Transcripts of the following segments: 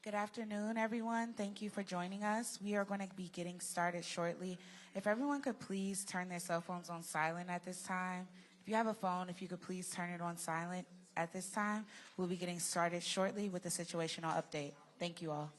Good afternoon, everyone. Thank you for joining us. We are going to be getting started shortly. If everyone could please turn their cell phones on silent at this time. If you have a phone, if you could please turn it on silent at this time. We'll be getting started shortly with the situational update. Thank you all.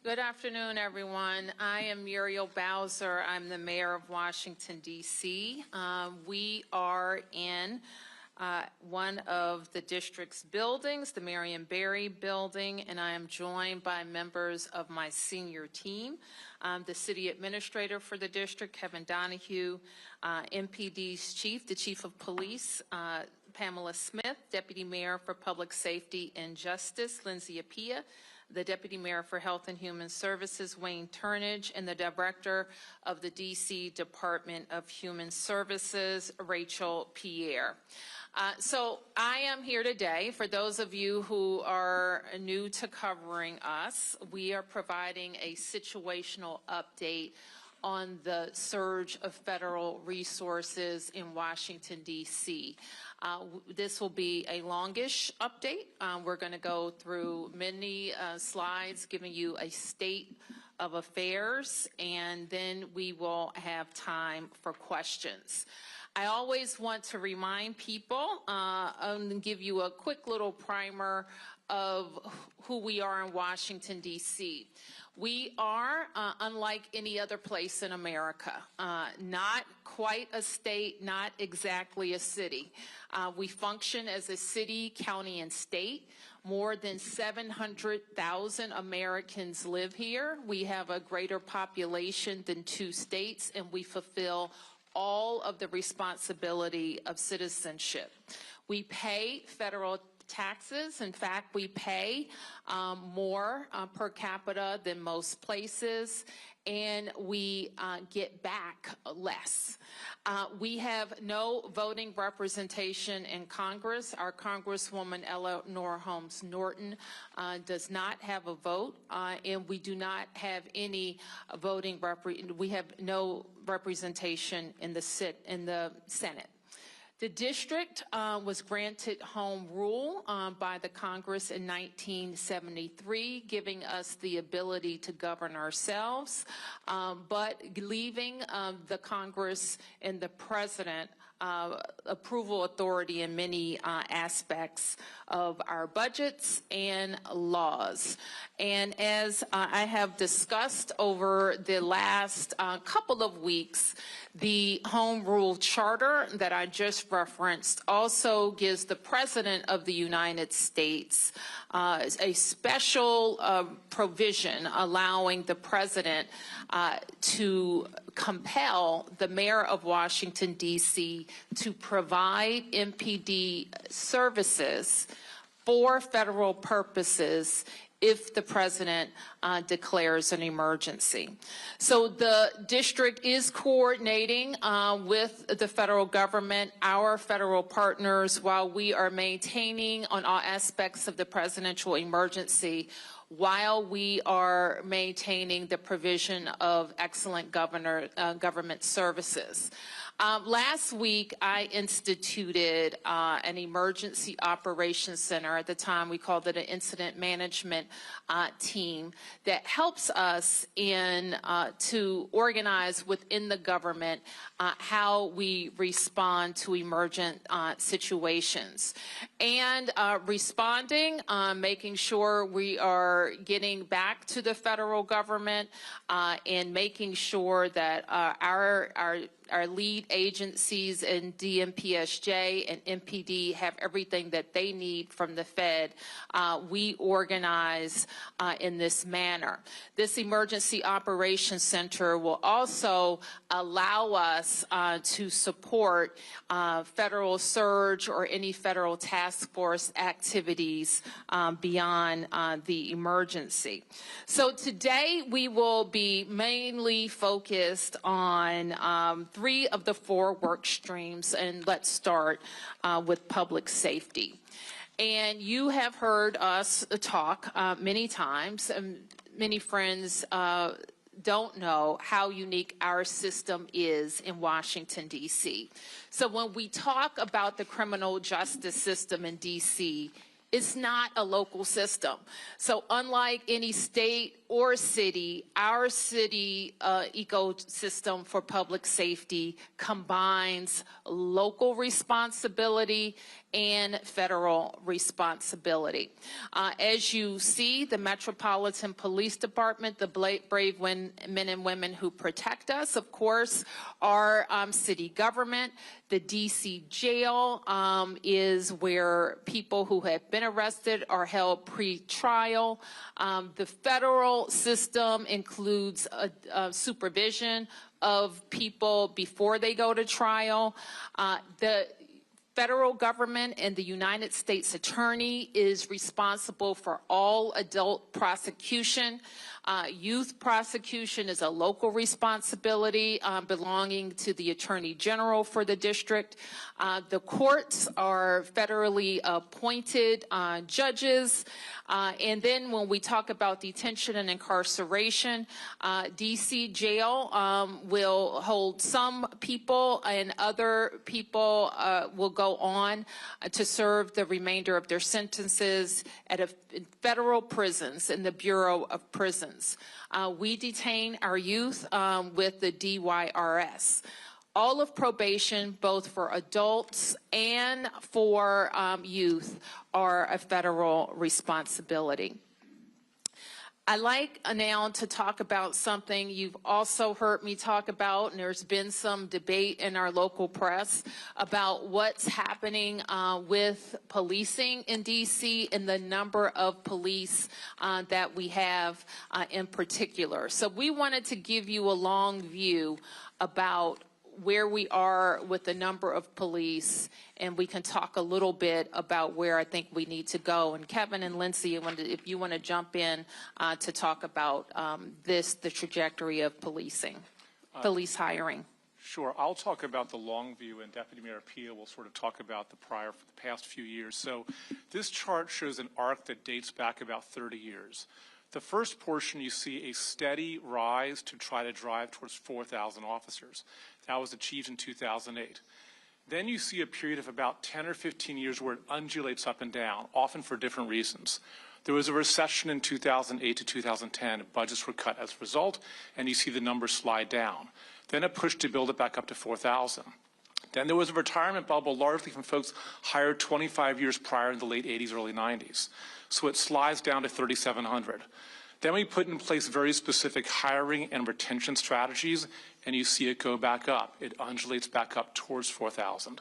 Good afternoon, everyone. I am Muriel Bowser. I'm the mayor of Washington, D.C. We are in one of the district's buildings, the Marion Barry building, and I am joined by members of my senior team, the city administrator for the district, Kevin Donahue, MPD's chief, the chief of police, Pamela Smith, deputy mayor for public safety and justice, Lindsay Apia, the Deputy Mayor for Health and Human Services, Wayne Turnage, and the Director of the D.C. Department of Human Services, Rachel Pierre. So I am here today. For those of you who are new to covering us, we are providing a situational update on the surge of federal resources in Washington, D.C. This will be a longish update. We're going to go through many slides giving you a state of affairs, and then we will have time for questions. I always want to remind people and give you a quick little primer of who we are in Washington, D.C. We are, unlike any other place in America, not quite a state, not exactly a city. We function as a city, county, and state. More than 700,000 Americans live here. We have a greater population than 2 states, and we fulfill all of the responsibility of citizenship. We pay federal taxes. In fact, we pay more per capita than most places, and we get back less. We have no voting representation in Congress. Our Congresswoman Eleanor Holmes Norton does not have a vote, and we do not have any voting we have no representation in the Senate. The district was granted home rule by the Congress in 1973, giving us the ability to govern ourselves, but leaving the Congress and the president approval authority in many aspects of our budgets and laws. And as I have discussed over the last couple of weeks, the Home Rule Charter that I just referenced also gives the President of the United States a special provision allowing the President to compel the Mayor of Washington, D.C. to provide MPD services for federal purposes if the president declares an emergency. So the district is coordinating with the federal government, our federal partners, while we are maintaining on all aspects of the presidential emergency, while we are maintaining the provision of excellent government services. Last week, I instituted an emergency operations center. At the time, we called it an incident management team that helps us to organize within the government how we respond to emergent situations. And responding, making sure we are getting back to the federal government and making sure that our lead agencies in DMPSJ and MPD have everything that they need from the Fed. We organize in this manner. This Emergency Operations Center will also allow us to support federal surge or any federal task force activities beyond the emergency. So today we will be mainly focused on 3 of the 4 work streams, and let's start with public safety. And you have heard us talk many times, and many friends don't know how unique our system is in Washington, D.C. So when we talk about the criminal justice system in D.C., it's not a local system. So unlike any state or city, our city ecosystem for public safety combines local responsibility and federal responsibility. As you see, the Metropolitan Police Department, the brave men and women who protect us, of course, our city government. The D.C. jail is where people who have been arrested are held pre-trial. The federal system includes supervision of people before they go to trial. The federal government and the United States Attorney is responsible for all adult prosecution. Youth prosecution is a local responsibility belonging to the Attorney General for the district. The courts are federally appointed judges. And then when we talk about detention and incarceration, D.C. jail will hold some people, and other people will go on to serve the remainder of their sentences at federal prisons in the Bureau of Prisons. We detain our youth with the DYRS. All of probation, both for adults and for youth, are a federal responsibility. I'd like now to talk about something you've also heard me talk about, and there's been some debate in our local press about what's happening with policing in D.C. and the number of police that we have in particular. So we wanted to give you a long view about where we are with the number of police, and we can talk a little bit about where I think we need to go. And Kevin and Lindsay, if you want to jump in to talk about the trajectory of policing, police hiring. Sure. I'll talk about the long view, and Deputy Mayor Pia will sort of talk about the past few years. So this chart shows an arc that dates back about 30 years. The first portion, you see a steady rise to try to drive towards 4,000 officers. That was achieved in 2008. Then you see a period of about 10 or 15 years where it undulates up and down, often for different reasons. There was a recession in 2008 to 2010. Budgets were cut as a result, and you see the numbers slide down. Then a push to build it back up to 4,000. Then there was a retirement bubble, largely from folks hired 25 years prior in the late 80s, early 90s. So it slides down to 3,700. Then we put in place very specific hiring and retention strategies, and you see it go back up. It undulates back up towards 4,000.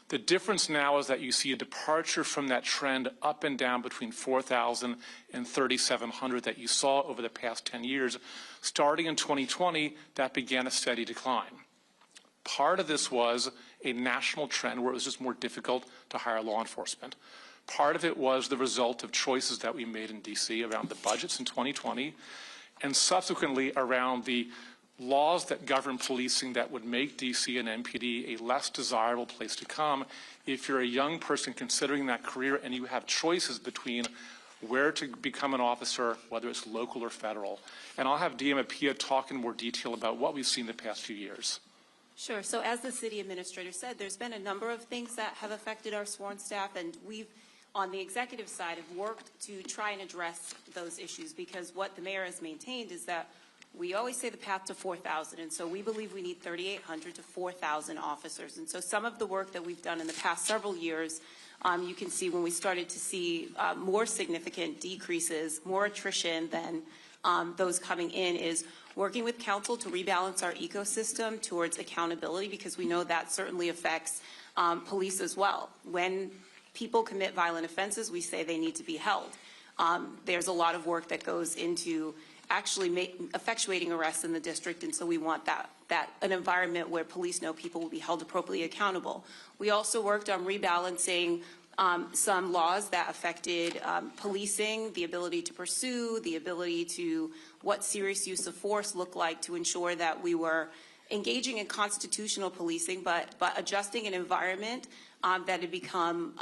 The difference now is that you see a departure from that trend up and down between 4,000 and 3,700 that you saw over the past 10 years. Starting in 2020, that began a steady decline. Part of this was a national trend where it was just more difficult to hire law enforcement. Part of it was the result of choices that we made in D.C. around the budgets in 2020, and subsequently around the laws that govern policing that would make D.C. and MPD a less desirable place to come if you're a young person considering that career and you have choices between where to become an officer, whether it's local or federal. And I'll have DM Pia talk in more detail about what we've seen the past few years. Sure. So as the city administrator said, there's been a number of things that have affected our sworn staff, and we've, on the executive side, have worked to try and address those issues, because what the mayor has maintained is that we always say the path to 4,000, and so we believe we need 3,800 to 4,000 officers. And so some of the work that we've done in the past several years, you can see when we started to see more significant decreases, more attrition than those coming in, is working with council to rebalance our ecosystem towards accountability, because we know that certainly affects police as well. When people commit violent offenses, we say they need to be held. There's a lot of work that goes into actually effectuating arrests in the district, and so we want an environment where police know people will be held appropriately accountable. We also worked on rebalancing some laws that affected policing, the ability to pursue, the ability to what serious use of force looked like, to ensure that we were engaging in constitutional policing, but adjusting an environment that had become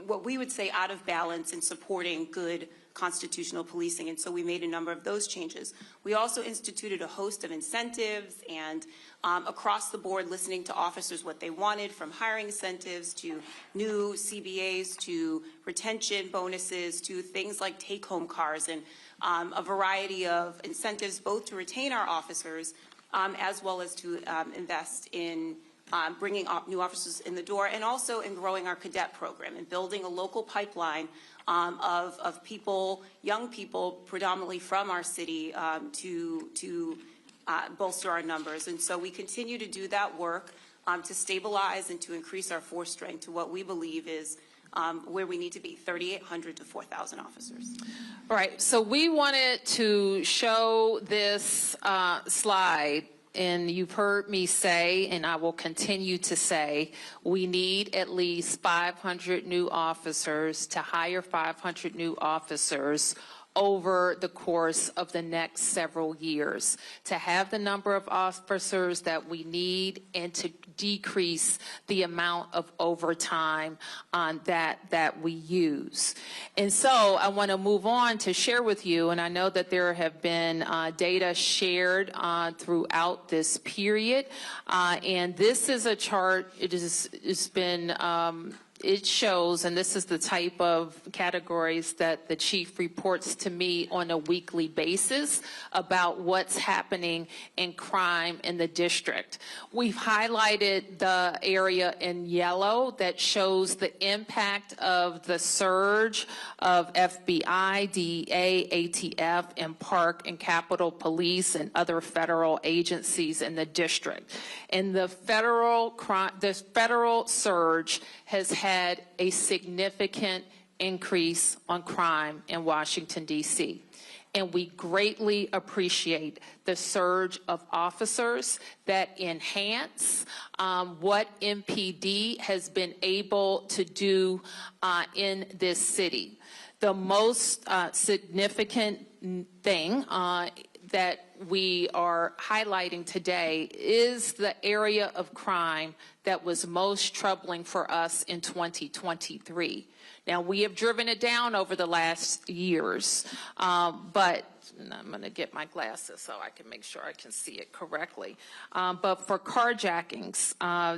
what we would say out of balance in supporting good constitutional policing, and so we made a number of those changes. We also instituted a host of incentives and across the board listening to officers what they wanted, from hiring incentives to new CBAs to retention bonuses to things like take-home cars and a variety of incentives both to retain our officers as well as to invest in bringing new officers in the door, and also in growing our cadet program and building a local pipeline of people, young people, predominantly from our city, to bolster our numbers. And so we continue to do that work to stabilize and to increase our force strength to what we believe is where we need to be, 3,800 to 4,000 officers. All right, so we wanted to show this slide, and you've heard me say, and I will continue to say, we need at least 500 new officers, to hire 500 new officers over the course of the next several years, to have the number of officers that we need and to decrease the amount of overtime that we use. And so I want to move on to share with you, and I know that there have been data shared throughout this period, and this is a chart. It's been it shows, and this is the type of categories that the chief reports to me on a weekly basis about what's happening in crime in the district. We've highlighted the area in yellow that shows the impact of the surge of FBI, DEA, ATF, and Park and Capitol Police and other federal agencies in the district. And the federal surge has had a significant increase on crime in Washington, D.C. And we greatly appreciate the surge of officers that enhance what MPD has been able to do in this city. The most significant thing that we are highlighting today is the area of crime that was most troubling for us in 2023. Now, we have driven it down over the last years, but I'm going to get my glasses so I can make sure I can see it correctly. But for carjackings,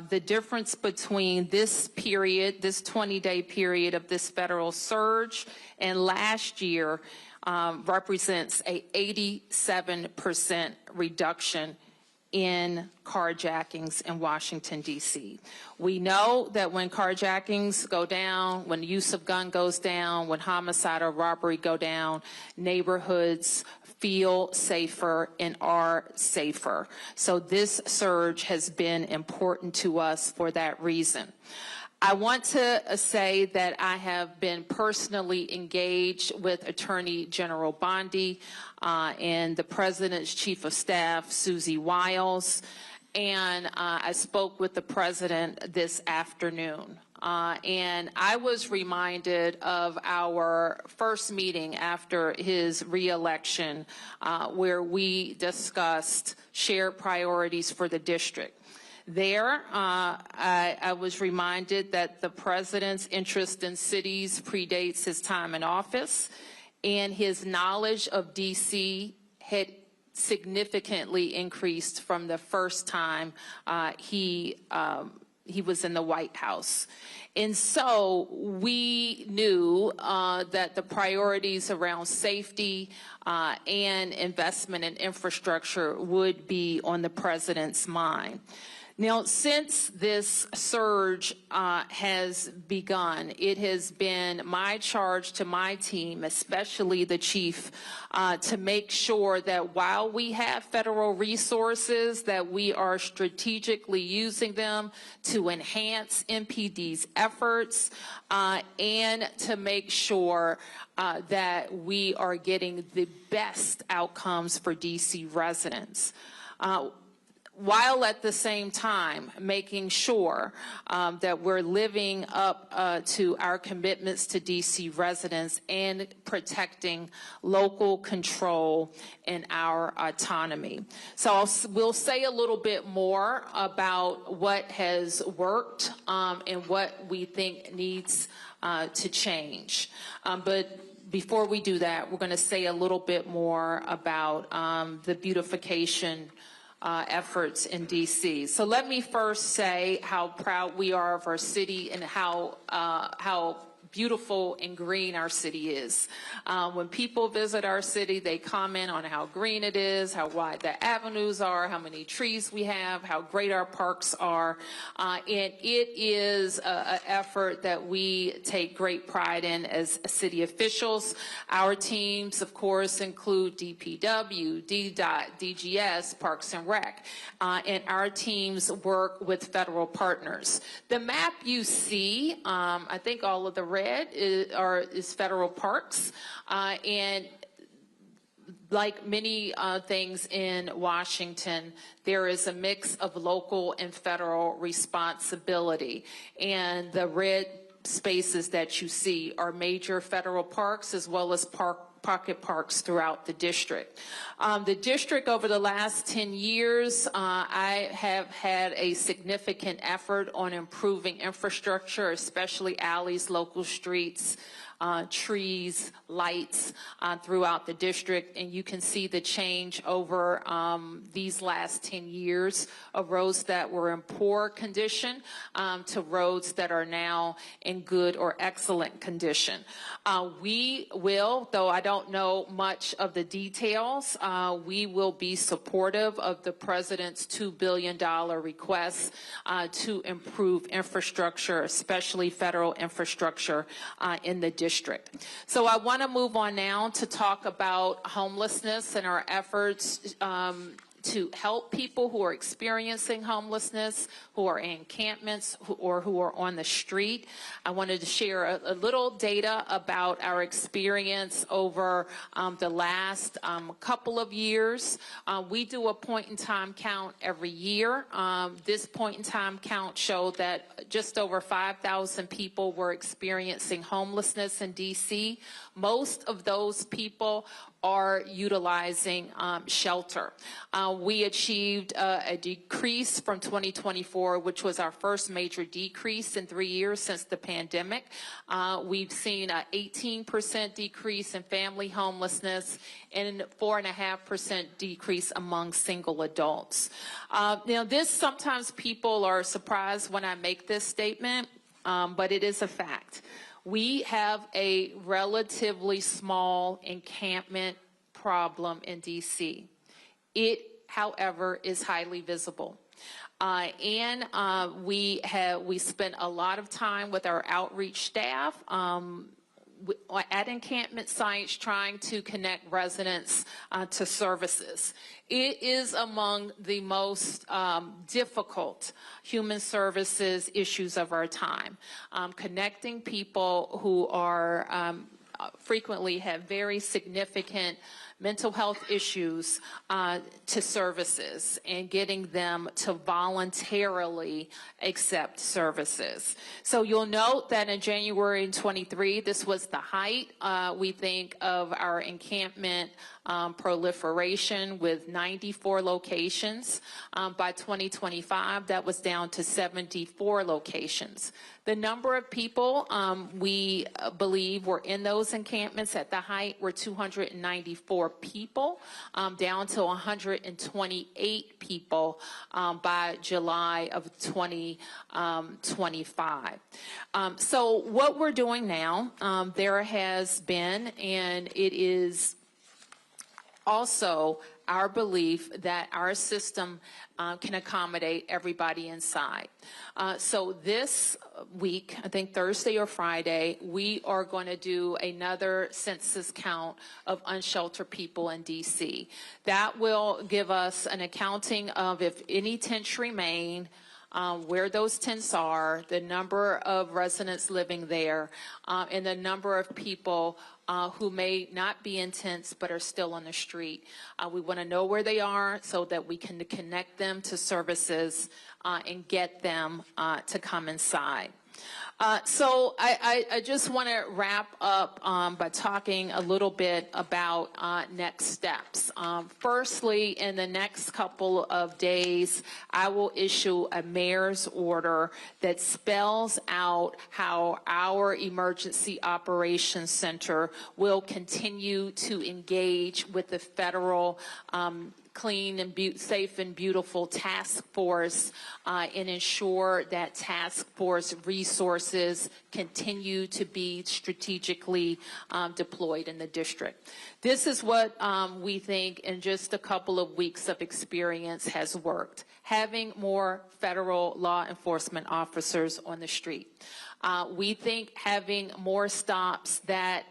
the difference between this period, this 20-day period of this federal surge and last year represents a 87% reduction in carjackings in Washington, D.C. We know that when carjackings go down, when the use of gun goes down, when homicide or robbery go down, neighborhoods feel safer and are safer. So this surge has been important to us for that reason. I want to say that I have been personally engaged with Attorney General Bondi and the President's Chief of Staff, Susie Wiles, and I spoke with the President this afternoon. And I was reminded of our first meeting after his re-election, where we discussed shared priorities for the district. There, I was reminded that the President's interest in cities predates his time in office, and his knowledge of D.C. had significantly increased from the first time he was in the White House. And so we knew that the priorities around safety and investment in infrastructure would be on the President's mind. Now, since this surge has begun, it has been my charge to my team, especially the chief, to make sure that while we have federal resources, that we are strategically using them to enhance MPD's efforts and to make sure that we are getting the best outcomes for DC residents. While at the same time making sure that we're living up to our commitments to DC residents and protecting local control and our autonomy. So we'll say a little bit more about what has worked and what we think needs to change. But before we do that, we're going to say a little bit more about the beautification efforts in DC. So let me first say how proud we are of our city and how beautiful and green our city is. When people visit our city, they comment on how green it is, how wide the avenues are, how many trees we have, how great our parks are. And it is an effort that we take great pride in as city officials. Our teams, of course, include DPW, DDOT, DGS, Parks and Rec, and our teams work with federal partners. The map you see, I think all of the red is federal parks, and like many things in Washington, there is a mix of local and federal responsibility, and the red spaces that you see are major federal parks as well as pocket parks throughout the district. The district over the last 10 years, I have had a significant effort on improving infrastructure, especially alleys, local streets, trees, lights throughout the district, and you can see the change over these last 10 years of roads that were in poor condition to roads that are now in good or excellent condition. We will, though I don't know much of the details, we will be supportive of the President's $2 billion request to improve infrastructure, especially federal infrastructure in the district. So I want to move on now to talk about homelessness and our efforts to help people who are experiencing homelessness, who are in encampments, or who are on the street. I wanted to share a little data about our experience over the last couple of years. We do a point-in-time count every year. This point-in-time count showed that just over 5,000 people were experiencing homelessness in D.C. Most of those people are utilizing shelter. We achieved a decrease from 2024, which was our first major decrease in 3 years since the pandemic. We've seen an 18% decrease in family homelessness and a 4.5% decrease among single adults. Now, this sometimes people are surprised when I make this statement, but it is a fact. We have a relatively small encampment problem in D.C. It, however, is highly visible. We spent a lot of time with our outreach staff at encampment sites trying to connect residents to services. It is among the most difficult human services issues of our time. Connecting people who are frequently have very significant mental health issues to services and getting them to voluntarily accept services. So you'll note that in January 23, this was the height, we think, of our encampment proliferation with 94 locations. By 2025, that was down to 74 locations. The number of people we believe were in those encampments at the height were 294 people, down to 128 people by July of 2025. So what we're doing now, there has been, and it is also our belief that our system can accommodate everybody inside. So this week, I think Thursday or Friday, we are going to do another census count of unsheltered people in D.C. That will give us an accounting of if any tents remain, where those tents are, the number of residents living there, and the number of people who may not be in tents but are still on the street. We want to know where they are so that we can connect them to services and get them to come inside. So I just want to wrap up by talking a little bit about next steps. Firstly, in the next couple of days, I will issue a mayor's order that spells out how our Emergency Operations Center will continue to engage with the federal clean and safe and beautiful task force and ensure that task force resources continue to be strategically deployed in the district. This is what we think in just a couple of weeks of experience has worked. Having more federal law enforcement officers on the street. We think having more stops that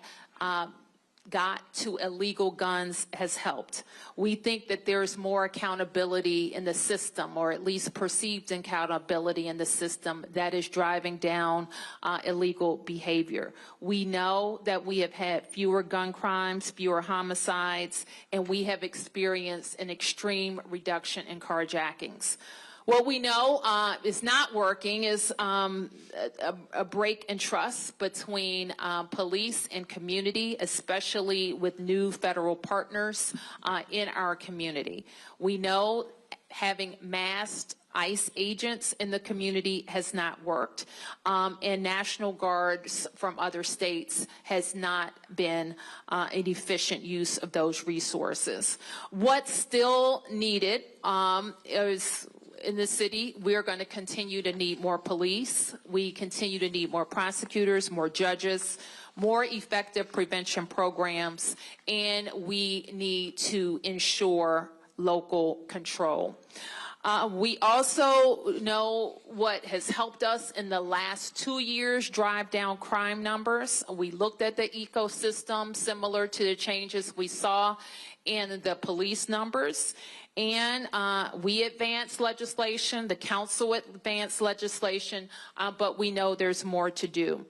got to illegal guns has helped. We think that there's more accountability in the system, or at least perceived accountability in the system, that is driving down illegal behavior. We know that we have had fewer gun crimes, fewer homicides, and we have experienced an extreme reduction in carjackings. What we know is not working is a break in trust between police and community, especially with new federal partners in our community. We know having masked ICE agents in the community has not worked, and National Guards from other states has not been an efficient use of those resources. What's still needed is, in the city, we're going to continue to need more police. We continue to need more prosecutors, more judges, more effective prevention programs, and we need to ensure local control. We also know what has helped us in the last 2 years drive down crime numbers. We looked at the ecosystem similar to the changes we saw in the police numbers. And we advanced legislation, the council advanced legislation, but we know there's more to do.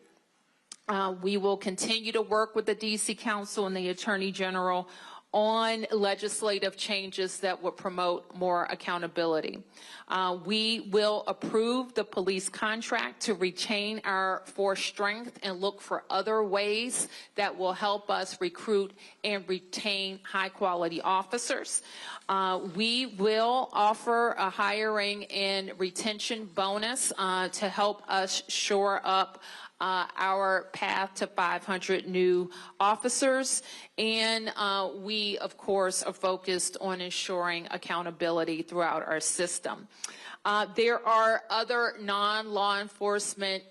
We will continue to work with the DC Council and the Attorney General on legislative changes that will promote more accountability. We will approve the police contract to retain our force strength and look for other ways that will help us recruit and retain high-quality officers. We will offer a hiring and retention bonus to help us shore up our path to 500 new officers. And we, of course, are focused on ensuring accountability throughout our system. There are other non-law enforcement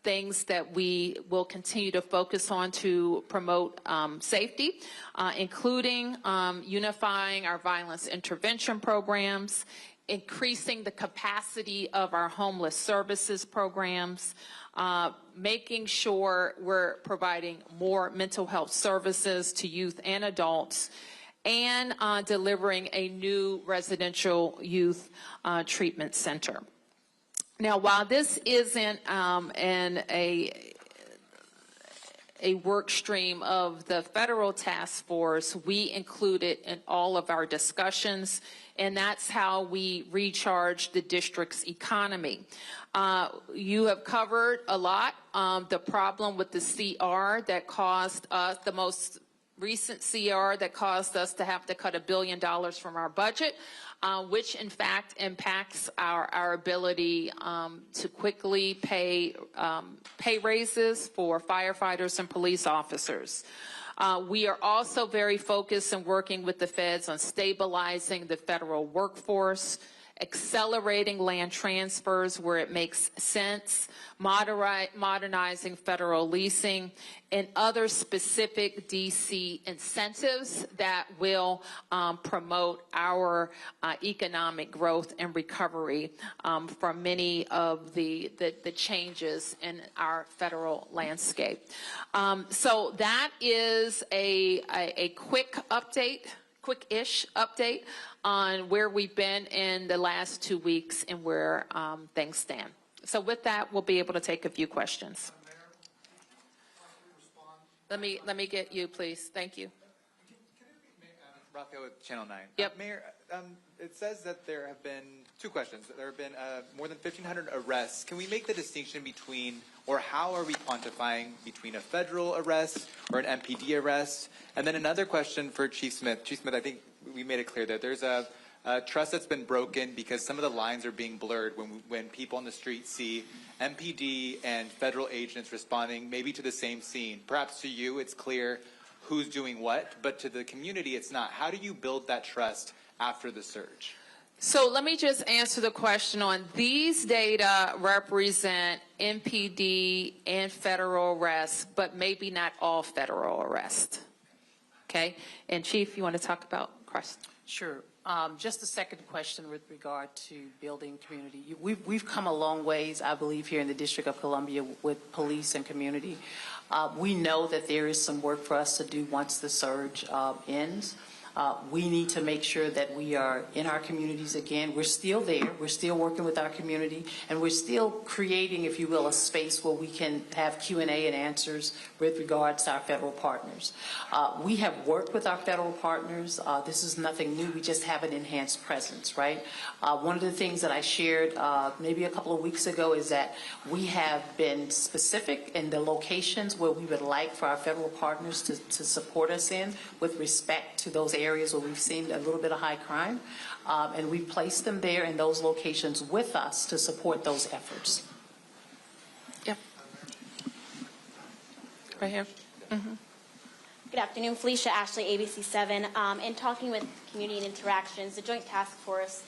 things that we will continue to focus on to promote safety, including unifying our violence intervention programs, increasing the capacity of our homeless services programs, making sure we're providing more mental health services to youth and adults, and delivering a new residential youth treatment center. Now, while this isn't a work stream of the federal task force, we include it in all of our discussions, and that's how we recharge the district's economy. You have covered a lot the problem with the CR that caused us, the most recent CR that caused us to have to cut $1 billion from our budget, which in fact impacts our ability to quickly pay raises for firefighters and police officers. We are also very focused and working with the feds on stabilizing the federal workforce, accelerating land transfers where it makes sense, modernizing federal leasing, and other specific DC incentives that will promote our economic growth and recovery from many of the changes in our federal landscape. So that is a quick update, quick-ish update on where we've been in the last 2 weeks and where things stand. So with that, we'll be able to take a few questions. Let me get you, please. Thank you. Raphael with Channel 9. Yep. Mayor, it says that there have been two questions. There have been more than 1,500 arrests. Can we make the distinction between, or how are we quantifying between a federal arrest or an MPD arrest? And then another question for Chief Smith. Chief Smith, I think we made it clear that there's a trust that's been broken because some of the lines are being blurred when people on the street see MPD and federal agents responding maybe to the same scene. Perhaps to you it's clear who's doing what, but to the community it's not. How do you build that trust after the surge? So let me just answer the question on these data represent MPD and federal arrests, but maybe not all federal arrests. Okay? And Chief, you want to talk about Crest? Sure. Just a second question with regard to building community. We've come a long ways, I believe, here in the District of Columbia with police and community. We know that there is some work for us to do once the surge ends. We need to make sure that we are in our communities again. We're still there. We're still working with our community, and we're still creating, if you will, a space where we can have Q&A and answers with regards to our federal partners. We have worked with our federal partners. This is nothing new. We just have an enhanced presence, right? One of the things that I shared maybe a couple of weeks ago is that we have been specific in the locations where we would like for our federal partners to support us in with respect to those areas where we've seen a little bit of high crime, and we place them there in those locations with us to support those efforts. Yep. Right here. Mm-hmm. Good afternoon, Felicia Ashley, ABC7. In talking with Community and Interactions, the Joint Task Force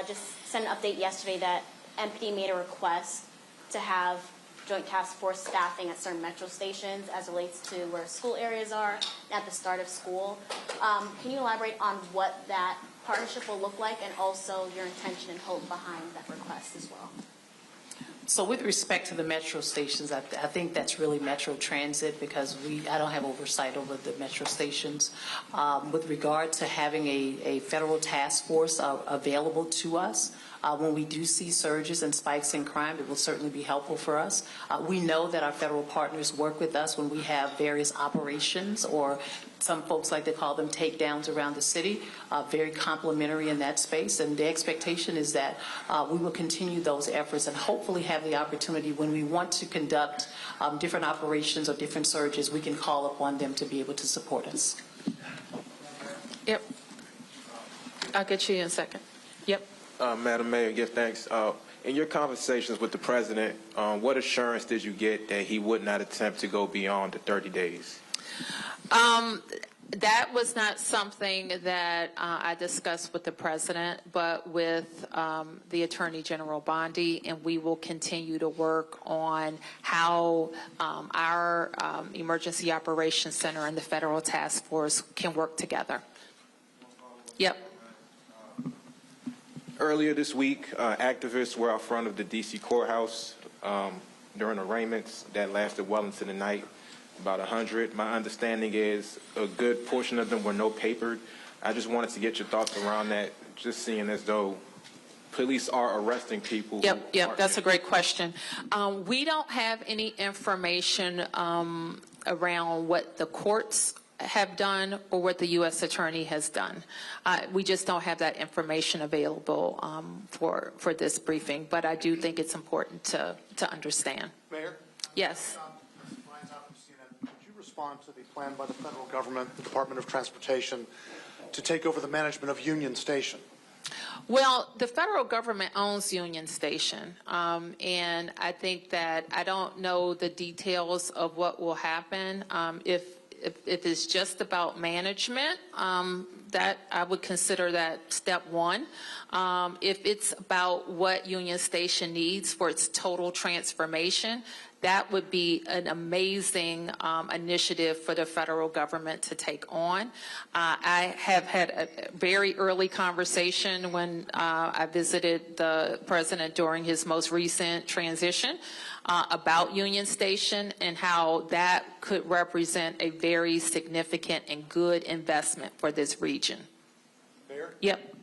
just sent an update yesterday that MPD made a request to have Joint Task Force staffing at certain metro stations as it relates to where school areas are at the start of school. Can you elaborate on what that partnership will look like and also your intention and hope behind that request as well? So with respect to the metro stations, I think that's really Metro Transit because I don't have oversight over the metro stations. With regard to having a federal task force available to us, when we do see surges and spikes in crime, it will certainly be helpful for us. We know that our federal partners work with us when we have various operations, or some folks like to call them takedowns around the city, very complementary in that space. And the expectation is that we will continue those efforts and hopefully have the opportunity when we want to conduct different operations or different surges, we can call upon them to be able to support us. Yep. I'll get you in a second. Yep. Madam Mayor, give thanks. In your conversations with the president, what assurance did you get that he would not attempt to go beyond the 30 days? That was not something that I discussed with the president, but with the Attorney General Bondi, and we will continue to work on how our Emergency Operations Center and the Federal Task Force can work together. Yep. Earlier this week, activists were out front of the D.C. courthouse during arraignments that lasted well into the night, about 100. My understanding is a good portion of them were no-papered. I just wanted to get your thoughts around that, just seeing as though police are arresting people. Yep, that's a great question. We don't have any information around what the courts have done or what the U.S. Attorney has done. We just don't have that information available for this briefing, but I do think it's important to understand. Mayor? Yes. Could you respond to the plan by the federal government, the Department of Transportation, to take over the management of Union Station? Well, the federal government owns Union Station, and I think that I don't know the details of what will happen. If it's just about management, that I would consider that step one. If it's about what Union Station needs for its total transformation, that would be an amazing initiative for the federal government to take on. I have had a very early conversation when I visited the president during his most recent transition about Union Station and how that could represent a very significant and good investment for this region. Mayor? Yep.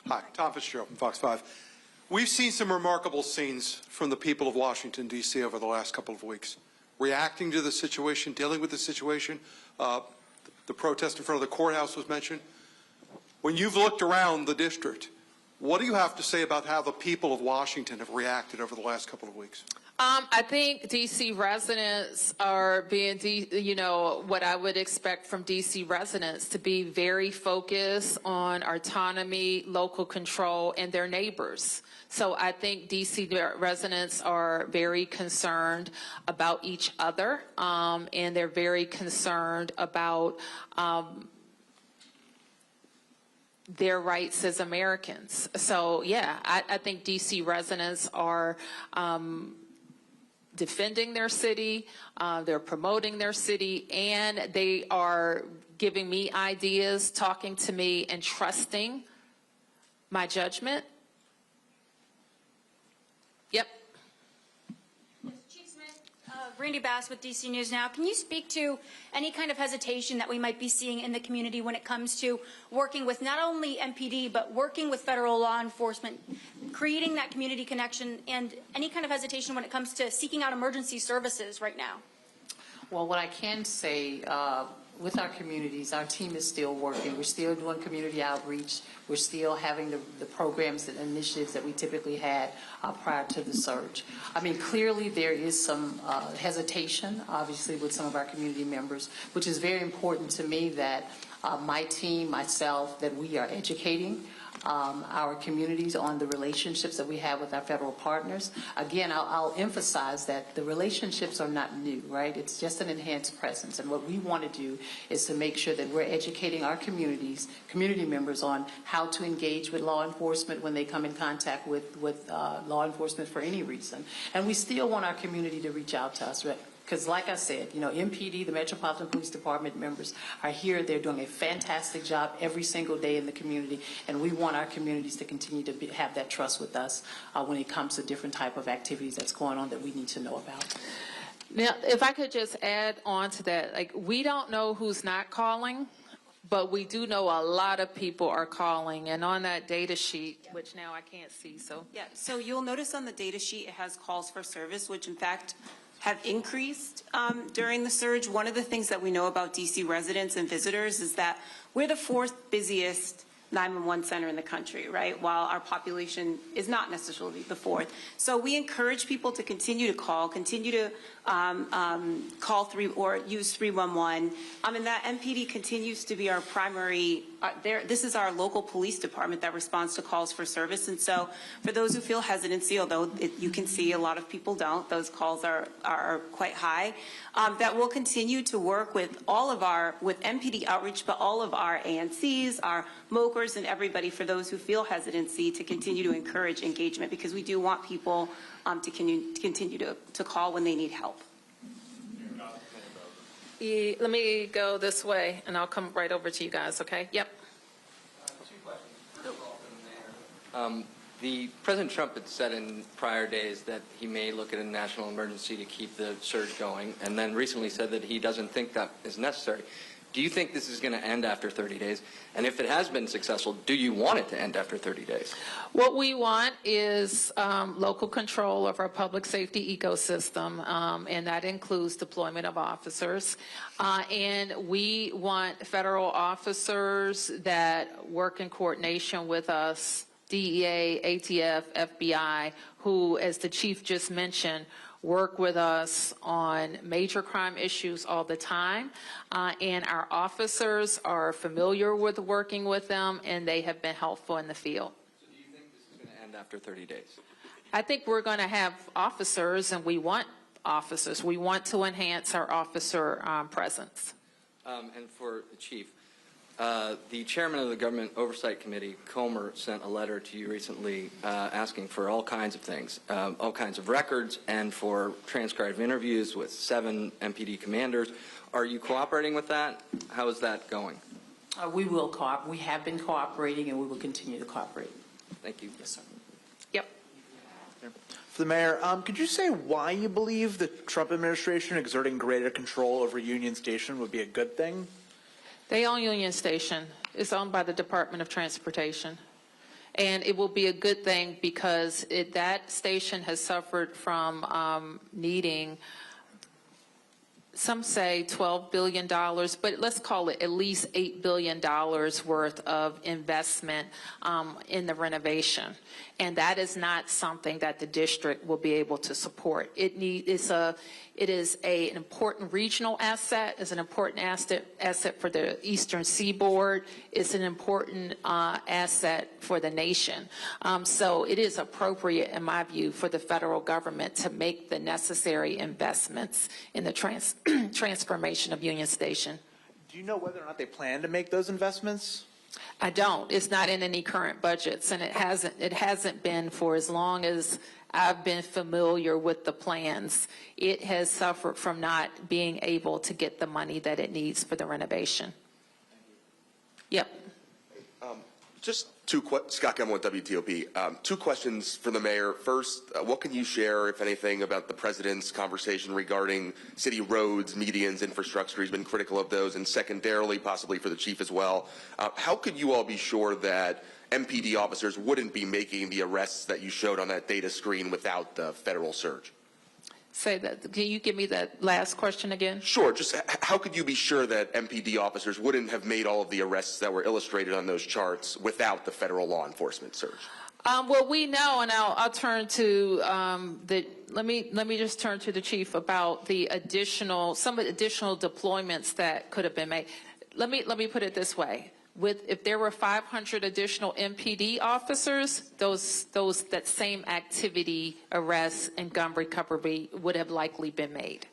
Hi, Tom Fitzgerald from Fox 5. We've seen some remarkable scenes from the people of Washington, D.C. over the last couple of weeks, reacting to the situation, dealing with the situation. The protest in front of the courthouse was mentioned. When you've looked around the district, what do you have to say about how the people of Washington have reacted over the last couple of weeks? I think DC residents are being, what I would expect from DC residents to be very focused on autonomy, local control, and their neighbors. So I think DC residents are very concerned about each other, and they're very concerned about their rights as Americans. So yeah, I think DC residents are defending their city, they're promoting their city, and they are giving me ideas, talking to me, and trusting my judgment. Yep. Chief Smith, Randy Bass with DC News Now. Can you speak to any kind of hesitation that we might be seeing in the community when it comes to working with not only MPD, but working with federal law enforcement, creating that community connection, and any kind of hesitation when it comes to seeking out emergency services right now? Well, what I can say, with our communities, our team is still working. We're still doing community outreach. We're still having the programs and initiatives that we typically had prior to the surge. I mean, clearly there is some hesitation, obviously, with some of our community members, which is very important to me that my team, myself, that we are educating our communities on the relationships that we have with our federal partners. Again, I'll emphasize that the relationships are not new, right? It's just an enhanced presence. And what we want to do is to make sure that we're educating our community members on how to engage with law enforcement when they come in contact with law enforcement for any reason. And we still want our community to reach out to us, right? Because like I said, MPD, the Metropolitan Police Department members are here. They're doing a fantastic job every single day in the community, and we want our communities to continue to have that trust with us when it comes to different type of activities that's going on that we need to know about. Now, if I could just add on to that, like, we don't know who's not calling, but we do know a lot of people are calling. And on that data sheet, which now I can't see, so. Yeah, so you'll notice on the data sheet it has calls for service, which in fact have increased during the surge. One of the things that we know about DC residents and visitors is that we're the 4th busiest 911 center in the country, right? While our population is not necessarily the 4th. So we encourage people to continue to call, continue to call or use 311. And that MPD continues to be our primary, this is our local police department that responds to calls for service. And so for those who feel hesitancy, although you can see a lot of people don't, those calls are quite high, that we'll continue to work with with MPD outreach, but all of our ANCs, our MOCRs, and everybody, for those who feel hesitancy, to continue to encourage engagement, because we do want people to continue to call when they need help. Let me go this way, and I'll come right over to you guys, okay? Yep. The President Trump had said in prior days that he may look at a national emergency to keep the surge going, and then recently said that he doesn't think that is necessary. Do you think this is going to end after 30 days? And if it has been successful, do you want it to end after 30 days? What we want is local control of our public safety ecosystem, and that includes deployment of officers. And we want federal officers that work in coordination with us, DEA, ATF, FBI, who, as the chief just mentioned, work with us on major crime issues all the time, and our officers are familiar with working with them, and they have been helpful in the field. So do you think this is going to end after 30 days? I think we're going to have officers, and we want officers. We want to enhance our officer presence. And for the chief, the chairman of the Government Oversight Committee, Comer, sent a letter to you recently asking for all kinds of things, all kinds of records, and for transcribed interviews with 7 MPD commanders. Are you cooperating with that? How is that going? We will cooperate. We have been cooperating, and we will continue to cooperate. Thank you. Yes, sir. Yep. For the mayor, could you say why you believe the Trump administration exerting greater control over Union Station would be a good thing? They own Union Station. It's owned by the Department of Transportation. And it will be a good thing because that station has suffered from needing some say $12 billion, but let's call it at least $8 billion worth of investment in the renovation. And that is not something that the district will be able to support. It is an important regional asset. It's an important asset for the Eastern Seaboard. It's an important asset for the nation. So it is appropriate, in my view, for the federal government to make the necessary investments in the transformation of Union Station. Do you know whether or not they plan to make those investments? I don't. It's not in any current budgets, and it hasn't been for as long as I've been familiar with the plans. It has suffered from not being able to get the money that it needs for the renovation. Yep. Just Scott Gemmel with WTOP. Two questions for the mayor. First, what can you share, if anything, about the president's conversation regarding city roads, medians, infrastructure? He's been critical of those. And secondarily, possibly for the chief as well, how could you all be sure that MPD officers wouldn't be making the arrests that you showed on that data screen without the federal surge? Say that. Can you give me that last question again? Sure. Just how could you be sure that MPD officers wouldn't have made all of the arrests that were illustrated on those charts without the federal law enforcement surge? Well, we know, and I'll turn to let me just turn to the chief about some additional deployments that could have been made. Let me put it this way. If there were 500 additional MPD officers, that same activity, arrests, and gun recovery would have likely been made.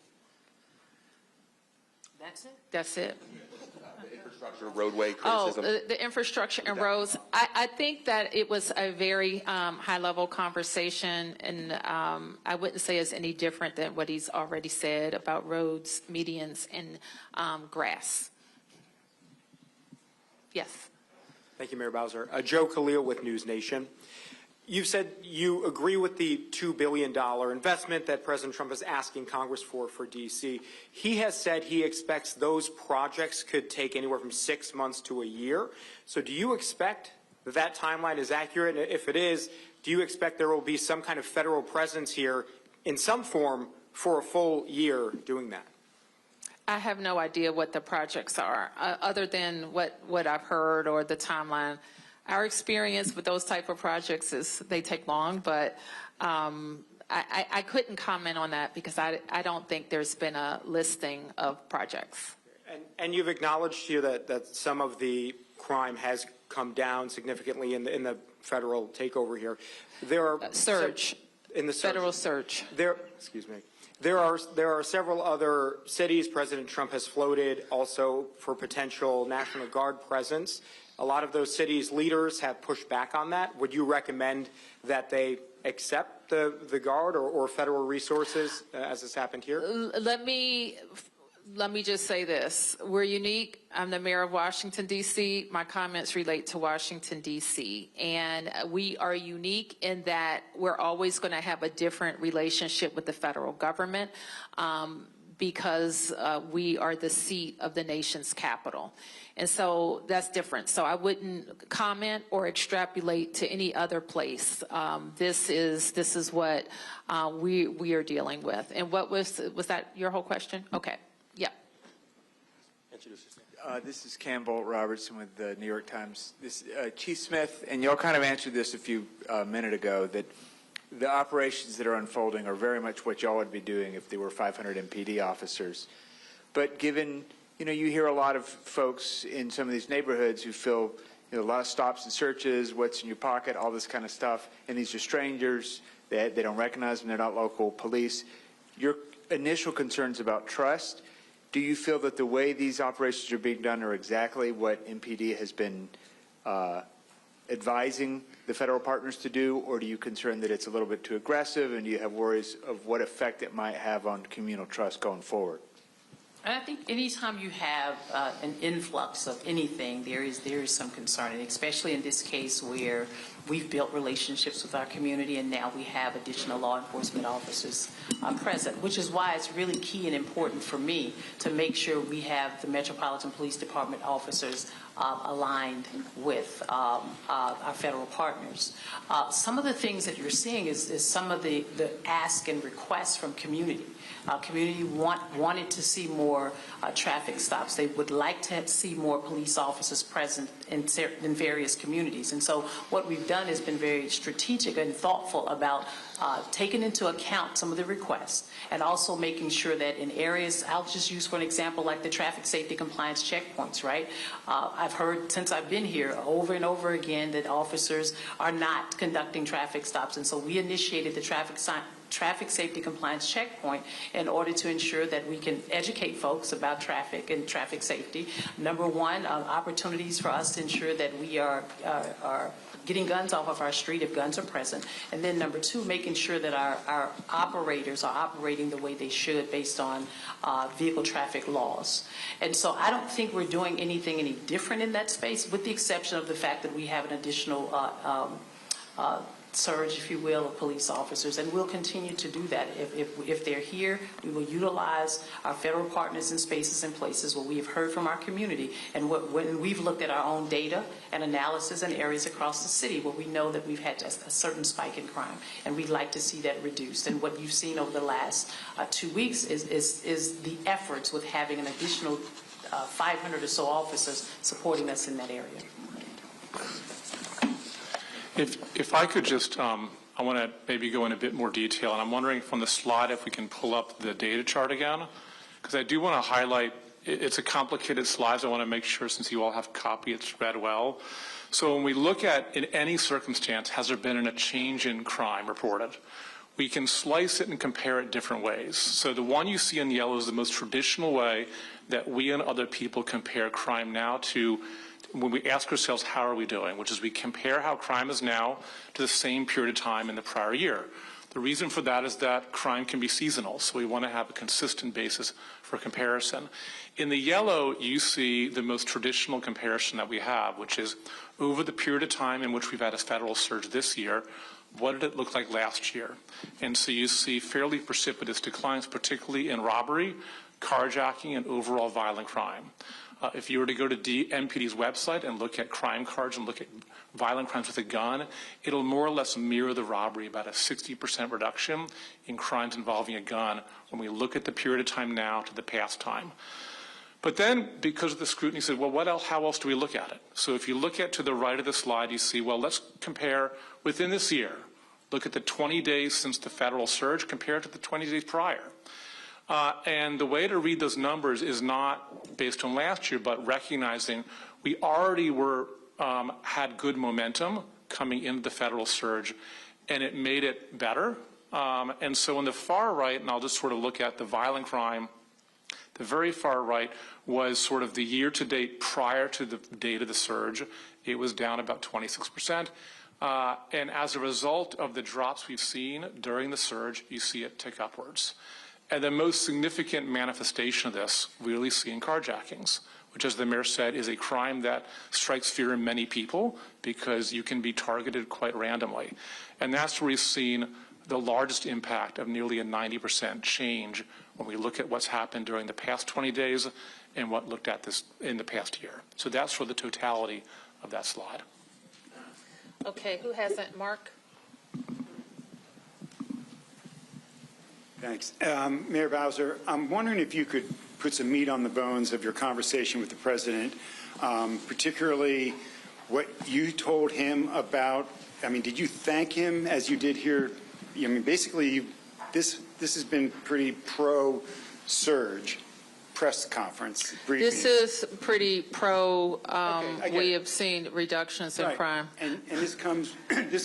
That's it? That's it. The infrastructure, roadway criticism. The infrastructure and roads. I think that it was a very high-level conversation, and I wouldn't say it's any different than what he's already said about roads, medians, and grass. Yes. Thank you, Mayor Bowser. Joe Khalil with News Nation. You've said you agree with the $2 billion investment that President Trump is asking Congress for D.C. He has said he expects those projects could take anywhere from 6 months to a year. So do you expect that timeline is accurate? And if it is, do you expect there will be some kind of federal presence here in some form for a full year doing that? I have no idea what the projects are, other than what I've heard or the timeline. Our experience with those type of projects is they take long, but I couldn't comment on that because I don't think there's been a listing of projects. And you've acknowledged here that some of the crime has come down significantly in the federal takeover here. There are surge in the surge. Federal surge. Excuse me. There are several other cities President Trump has floated also for potential National Guard presence. A lot of those cities' leaders have pushed back on that. Would you recommend that they accept the Guard or federal resources as has happened here? Let me just say this. We're unique. I'm the mayor of Washington, D.C. My comments relate to Washington, D.C. And we are unique in that we're always going to have a different relationship with the federal government because we are the seat of the nation's capital. And so that's different. So I wouldn't comment or extrapolate to any other place. This is what we are dealing with. And what was that your whole question? Okay. Yeah. This is Campbell Robertson with the New York Times. Chief Smith, and y'all kind of answered this a few minute ago, that the operations that are unfolding are very much what y'all would be doing if there were 500 MPD officers. But given, you hear a lot of folks in some of these neighborhoods who feel, a lot of stops and searches, what's in your pocket, all this kind of stuff, and these are strangers, they don't recognize them, they're not local police. Your initial concerns about trust, do you feel that the way these operations are being done are exactly what MPD has been advising the federal partners to do, or do you concern that it's a little bit too aggressive, and do you have worries of what effect it might have on communal trust going forward? And I think anytime you have an influx of anything, there is some concern, and especially in this case where we've built relationships with our community and now we have additional law enforcement officers present, which is why it's really key and important for me to make sure we have the Metropolitan Police Department officers aligned with our federal partners. Some of the things that you're seeing is some of the ask and requests from community. Community wanted to see more traffic stops. They would like to see more police officers present in various communities. And so what we've done has been very strategic and thoughtful about taking into account some of the requests and also making sure that in areas, I'll just use for an example like the traffic safety compliance checkpoints, right? I've heard since I've been here over and over again that officers are not conducting traffic stops. And so we initiated the traffic safety compliance checkpoint in order to ensure that we can educate folks about traffic and traffic safety. Number one, opportunities for us to ensure that we are getting guns off of our street if guns are present. And then number two, making sure that our operators are operating the way they should based on vehicle traffic laws. And so I don't think we're doing anything any different in that space, with the exception of the fact that we have an additional surge, if you will, of police officers, and we'll continue to do that. If they're here, we will utilize our federal partners in spaces and places where we have heard from our community, and when we've looked at our own data and analysis in areas across the city where we know that we've had a certain spike in crime, and we'd like to see that reduced. And what you've seen over the last 2 weeks is the efforts with having an additional 500 or so officers supporting us in that area. If I could just, I want to maybe go in a bit more detail, and I'm wondering from the slide if we can pull up the data chart again, because I do want to highlight, it's a complicated slide, so I want to make sure since you all have a copy, it's read well. So when we look at, in any circumstance, has there been a change in crime reported? We can slice it and compare it different ways. So the one you see in yellow is the most traditional way that we and other people compare crime now to when we ask ourselves, how are we doing? Which is we compare how crime is now to the same period of time in the prior year. The reason for that is that crime can be seasonal, so we want to have a consistent basis for comparison. In the yellow, you see the most traditional comparison that we have, which is over the period of time in which we've had a federal surge this year, what did it look like last year? And so you see fairly precipitous declines, particularly in robbery, carjacking, and overall violent crime. If you were to go to MPD's website and look at crime cards and look at violent crimes with a gun, it'll more or less mirror the robbery, about a 60% reduction in crimes involving a gun when we look at the period of time now to the past time. But then, because of the scrutiny, said, well, what else? How else do we look at it? So if you look at to the right of the slide, you see, well, let's compare within this year. Look at the 20 days since the federal surge compared to the 20 days prior. And the way to read those numbers is not based on last year, but recognizing we already had good momentum coming into the federal surge, and it made it better. And so on the far right, and I'll just sort of look at the violent crime, the very far right was sort of the year-to-date prior to the date of the surge. It was down about 26%. And as a result of the drops we've seen during the surge, you see it tick upwards. And the most significant manifestation of this we really see in carjackings, which, as the mayor said, is a crime that strikes fear in many people because you can be targeted quite randomly. And that's where we've seen the largest impact of nearly a 90% change when we look at what's happened during the past 20 days and what looked at this in the past year. So that's for the totality of that slide. Okay, who hasn't? Mark? Thanks. Mayor Bowser, I'm wondering if you could put some meat on the bones of your conversation with the president, particularly what you told him about, I mean, did you thank him as you did here? I mean, basically, this has been pretty pro-surge press conference briefing. This is pretty pro. We have seen reductions in crime. And this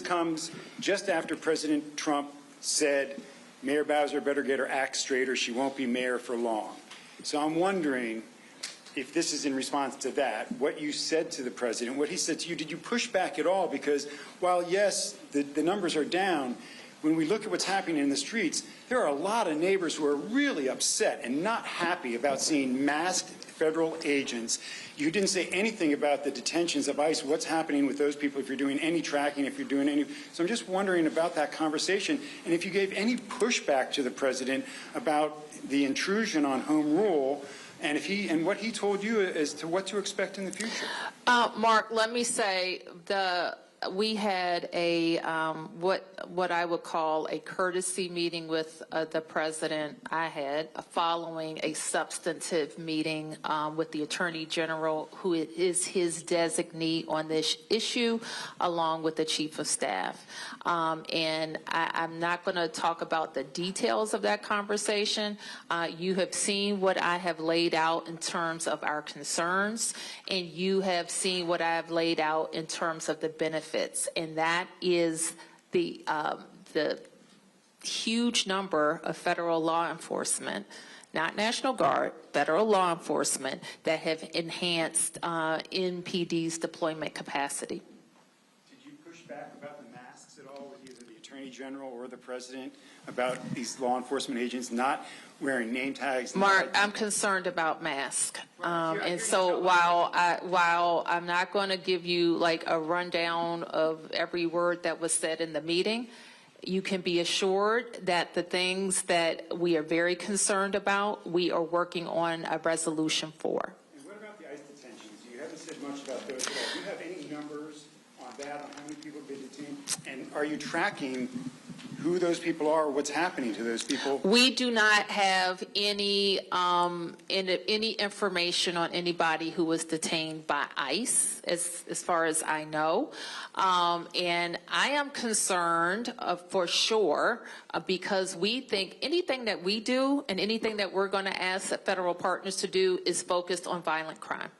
comes just after President Trump said, Mayor Bowser better get her act straight or she won't be mayor for long. So I'm wondering if this is in response to that, what you said to the president, what he said to you, did you push back at all? Because while, yes, the numbers are down, when we look at what's happening in the streets, there are a lot of neighbors who are really upset and not happy about seeing masked federal agents. You didn't say anything about the detentions of ICE, what's happening with those people, if you're doing any tracking, if you're doing any. So I'm just wondering about that conversation, and if you gave any pushback to the president about the intrusion on home rule and what he told you as to what to expect in the future. Mark, let me say we had a what I would call a courtesy meeting with the president. I had following a substantive meeting with the Attorney General, who is his designee on this issue, along with the Chief of Staff. And I'm not going to talk about the details of that conversation. You have seen what I have laid out in terms of our concerns, and you have seen what I have laid out in terms of the benefits. And that is the huge number of federal law enforcement, not National Guard, federal law enforcement, that have enhanced NPD's deployment capacity. Did you push back about the masks at all with either the Attorney General or the President about these law enforcement agents not wearing name tags? Mark, I'm concerned about masks. And so while I'm not going to give you like a rundown of every word that was said in the meeting, you can be assured that the things that we are very concerned about, we are working on a resolution for. And what about the ICE detentions? You haven't said much about those at all. Do you have any numbers on that, on how many people have been detained? And are you tracking who those people are, what's happening to those people? We do not have any information on anybody who was detained by ICE, as far as I know. And I am concerned for sure because we think anything that we do and anything that we're going to ask the federal partners to do is focused on violent crime.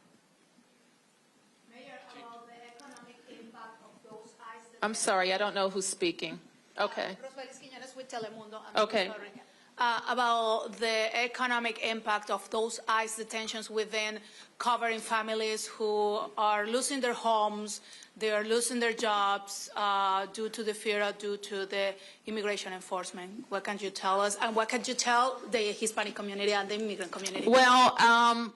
Mayor, about the economic impact of those ICE I'm sorry, I don't know who's speaking. Okay. Okay. About the economic impact of those ICE detentions within covering families who are losing their homes, they are losing their jobs due to the fear, due to the immigration enforcement. What can you tell us? And what can you tell the Hispanic community and the immigrant community? Well, I'm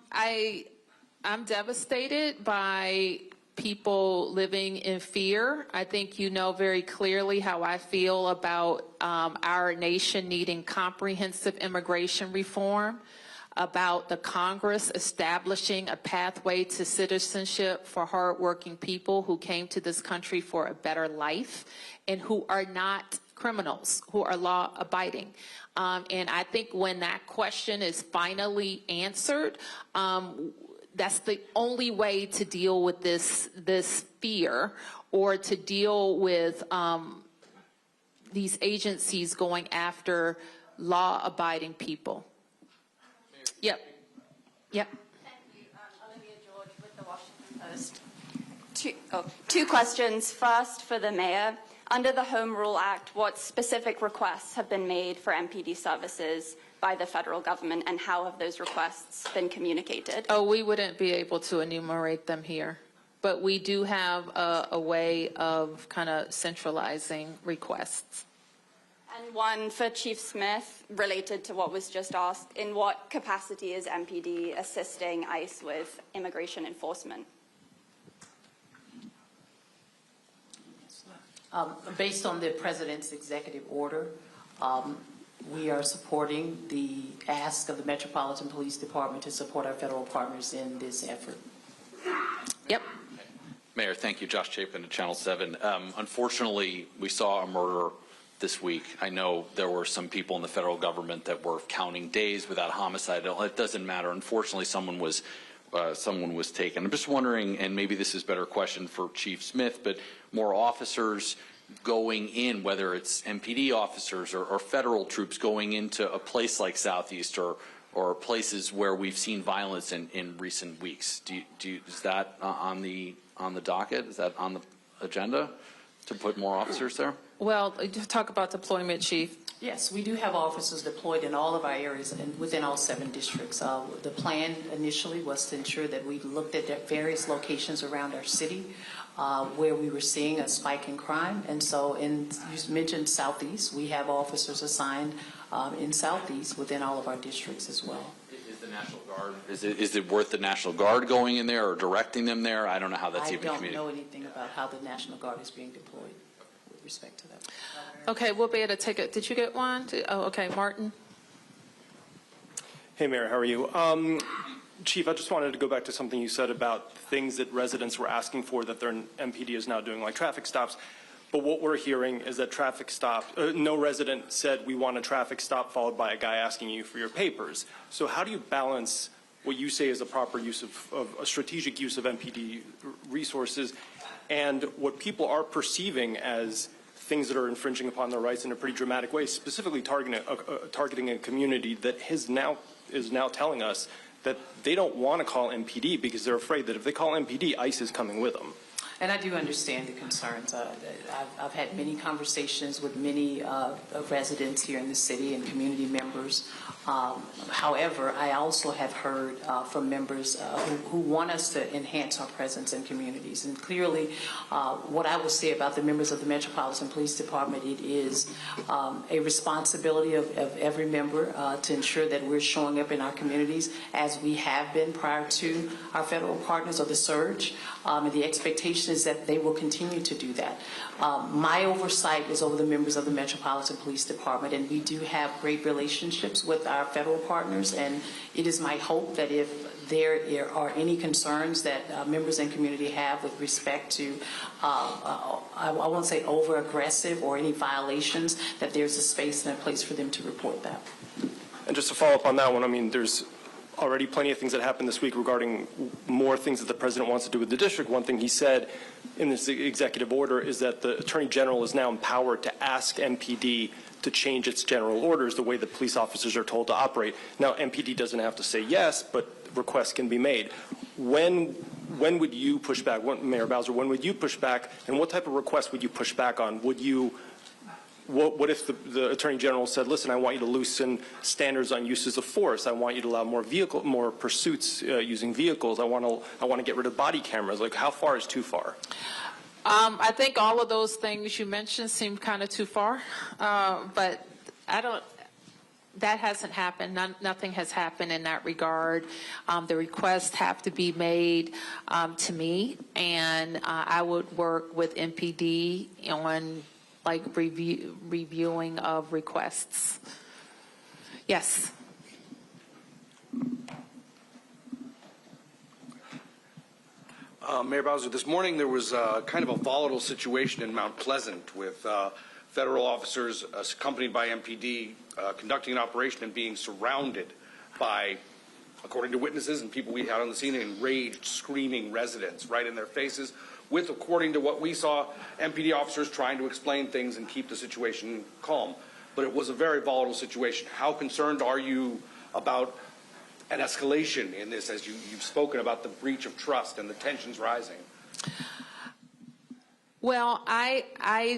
devastated by people living in fear. I think you know very clearly how I feel about our nation needing comprehensive immigration reform, about the Congress establishing a pathway to citizenship for hardworking people who came to this country for a better life and who are not criminals, who are law-abiding. And I think when that question is finally answered, that's the only way to deal with this fear, or to deal with these agencies going after law-abiding people. Yep. Yep. Thank you. Olivia George with the Washington Post. Two questions. First, for the mayor. Under the Home Rule Act, what specific requests have been made for MPD services by the federal government, and how have those requests been communicated? Oh, we wouldn't be able to enumerate them here, but we do have a way of kind of centralizing requests. And one for Chief Smith, related to what was just asked. In what capacity is MPD assisting ICE with immigration enforcement? Based on the President's executive order, we are supporting the ask of the Metropolitan Police Department to support our federal partners in this effort. Yep. Mayor, thank you. Josh Chapin to Channel 7. Unfortunately, we saw a murder this week. I know there were some people in the federal government that were counting days without homicide. It doesn't matter. Unfortunately, someone was taken. I'm just wondering, and maybe this is a better question for Chief Smith, but more officers going in, whether it's MPD officers or federal troops going into a place like Southeast or places where we've seen violence in recent weeks. Is that on the docket? Is that on the agenda to put more officers there? Well, talk about deployment, Chief. Yes, we do have officers deployed in all of our areas and within all 7 districts. The plan initially was to ensure that we looked at various locations around our city where we were seeing a spike in crime. And so you mentioned Southeast. We have officers assigned in Southeast within all of our districts as well. Is the National Guard, is it worth the National Guard going in there or directing them there? I don't know how that's even communicated. I don't know anything about how the National Guard is being deployed with respect to that. Okay, we'll be able to take it. Did you get one? Oh, okay, Martin. Hey, Mayor, how are you? Chief, I just wanted to go back to something you said about things that residents were asking for that their MPD is now doing, like traffic stops. But what we're hearing is that traffic stop, no resident said we want a traffic stop followed by a guy asking you for your papers. So how do you balance what you say is a proper use of a strategic use of MPD resources and what people are perceiving as things that are infringing upon their rights in a pretty dramatic way, specifically targeting a community that is now telling us that they don't want to call MPD because they're afraid that if they call MPD, ICE is coming with them. And I do understand the concerns. I've had many conversations with many residents here in the city and community members. However, I also have heard from members who want us to enhance our presence in communities. And clearly, what I will say about the members of the Metropolitan Police Department, it is a responsibility of every member to ensure that we're showing up in our communities as we have been prior to our federal partners of the surge. And the expectation is that they will continue to do that. My oversight is over the members of the Metropolitan Police Department, and we do have great relationships with our federal partners, and it is my hope that if there are any concerns that members in community have with respect to, I won't say over-aggressive or any violations, that there's a space and a place for them to report that. And just to follow up on that one, I mean, there's already plenty of things that happened this week regarding more things that the president wants to do with the district. One thing he said in this executive order is that the Attorney General is now empowered to ask MPD to change its general orders the way that police officers are told to operate. Now, MPD doesn't have to say yes, but requests can be made. When would you push back? Mayor Bowser, when would you push back, and what type of request would you push back on? Would you What if the Attorney General said, listen, I want you to loosen standards on uses of force. I want you to allow more pursuits using vehicles. I want to get rid of body cameras. Like, how far is too far? I think all of those things you mentioned seem kind of too far, but that hasn't happened. Nothing has happened in that regard. The requests have to be made to me, and I would work with MPD on reviewing of requests. Yes. Mayor Bowser, this morning there was kind of a volatile situation in Mount Pleasant with federal officers accompanied by MPD conducting an operation and being surrounded by, according to witnesses and people we had on the scene, enraged, screaming residents right in their faces with, according to what we saw, MPD officers trying to explain things and keep the situation calm. But it was a very volatile situation. How concerned are you about an escalation in this, as you've spoken about the breach of trust and the tensions rising? Well, I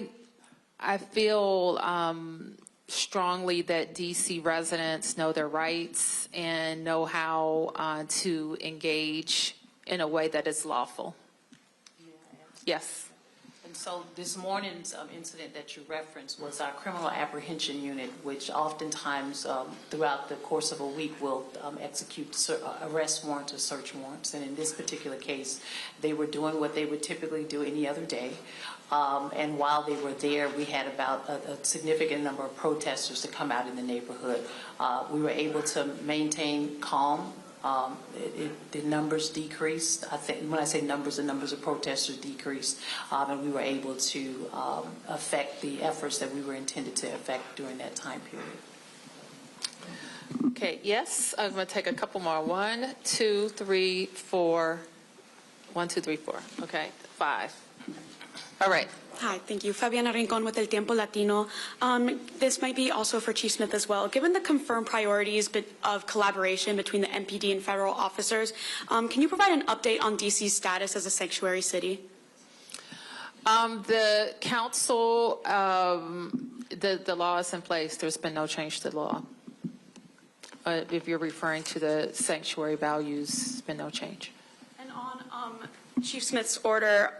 feel strongly that DC residents know their rights and know how to engage in a way that is lawful. Yes. And so this morning's incident that you referenced was our criminal apprehension unit, which oftentimes throughout the course of a week will execute arrest warrants or search warrants. And in this particular case, they were doing what they would typically do any other day. And while they were there, we had about a significant number of protesters to come out in the neighborhood. We were able to maintain calm. The numbers decreased. I think when I say numbers, the numbers of protesters decreased, and we were able to affect the efforts that we were intended to affect during that time period. Okay, yes, I'm going to take a couple more. 1, 2, 3, 4. 1, 2, 3, 4. Okay, 5. All right. Hi, thank you. Fabiana Rincon with El Tiempo Latino. This might be also for Chief Smith as well. Given the confirmed priorities of collaboration between the MPD and federal officers, can you provide an update on DC's status as a sanctuary city? The council, the law is in place. There's been no change to the law. If you're referring to the sanctuary values, there's been no change. And on Chief Smith's order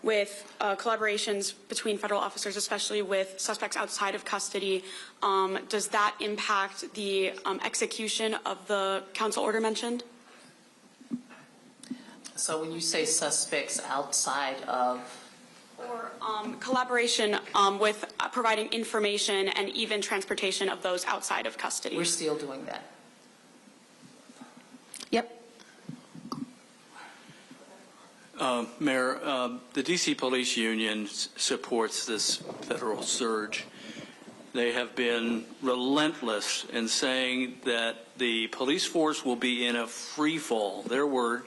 with collaborations between federal officers, especially with suspects outside of custody, does that impact the execution of the council order mentioned? So when you say suspects outside of? Or collaboration with providing information and even transportation of those outside of custody? We're still doing that. Yep. Mayor, the D.C. Police Union supports this federal surge. They have been relentless in saying that the police force will be in a free fall, their word,